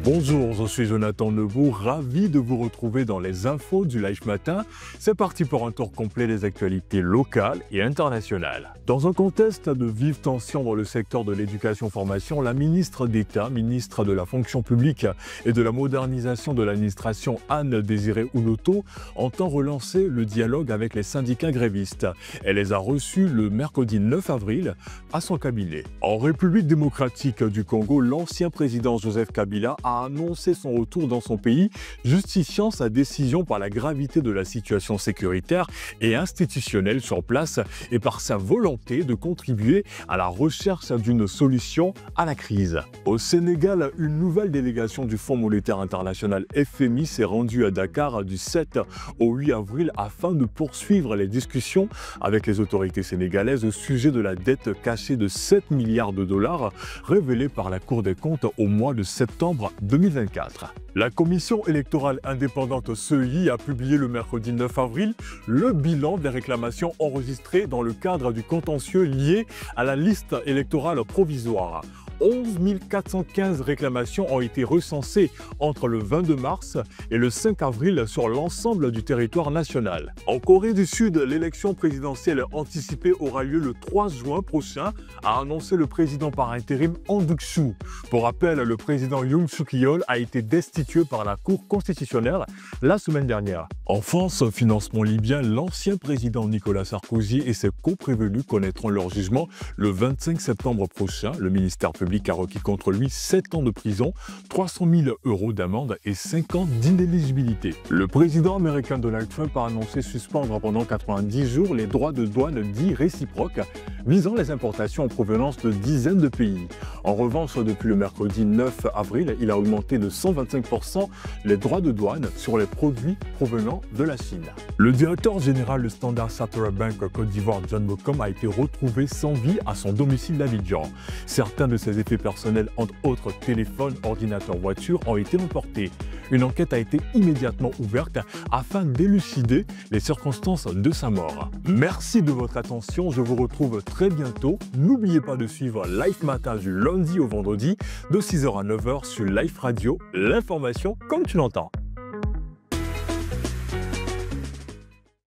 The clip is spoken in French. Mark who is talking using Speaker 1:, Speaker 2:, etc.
Speaker 1: Bonjour, je suis Jonathan Nebout, ravi de vous retrouver dans les infos du Life Matin. C'est parti pour un tour complet des actualités locales et internationales. Dans un contexte de vives tensions dans le secteur de l'éducation-formation, la ministre d'État, ministre de la fonction publique et de la modernisation de l'administration Anne Désiré Oulotto, entend relancer le dialogue avec les syndicats grévistes. Elle les a reçus le mercredi 9 avril à son cabinet. En République démocratique du Congo, l'ancien président Joseph Kabila a annoncé son retour dans son pays, justifiant sa décision par la gravité de la situation sécuritaire et institutionnelle sur place et par sa volonté de contribuer à la recherche d'une solution à la crise. Au Sénégal, une nouvelle délégation du Fonds monétaire international FMI s'est rendue à Dakar du 7 au 8 avril afin de poursuivre les discussions avec les autorités sénégalaises au sujet de la dette cachée de 7 milliards de dollars révélée par la Cour des comptes au mois de septembre 2024. La commission électorale indépendante CEI a publié le mercredi 9 avril le bilan des réclamations enregistrées dans le cadre du contentieux lié à la liste électorale provisoire. 11 415 réclamations ont été recensées entre le 22 mars et le 5 avril sur l'ensemble du territoire national. En Corée du Sud, l'élection présidentielle anticipée aura lieu le 3 juin prochain, a annoncé le président par intérim Han Duck-soo. Pour rappel, le président Yoon Suk-yeol a été destitué par la Cour constitutionnelle la semaine dernière. En France, financement libyen, l'ancien président Nicolas Sarkozy et ses co-prévenus connaîtront leur jugement le 25 septembre prochain. Le ministère public a requis contre lui 7 ans de prison, 300 000 € d'amende et 5 ans d'inéligibilité. Le président américain Donald Trump a annoncé suspendre pendant 90 jours les droits de douane dits réciproques visant les importations en provenance de dizaines de pays. En revanche, depuis le mercredi 9 avril, il a augmenté de 125% les droits de douane sur les produits provenant de la Chine. Le directeur général de Standard Chartered Bank Côte d'Ivoire, John Mocom, a été retrouvé sans vie à son domicile d'Abidjan. Certains de ses effets personnels, entre autres téléphones, ordinateurs, voitures, ont été emportés. Une enquête a été immédiatement ouverte afin d'élucider les circonstances de sa mort. Merci de votre attention, je vous retrouve très bientôt. N'oubliez pas de suivre Life Matin du lundi au vendredi de 6h à 9h sur Life Radio, l'information comme tu l'entends.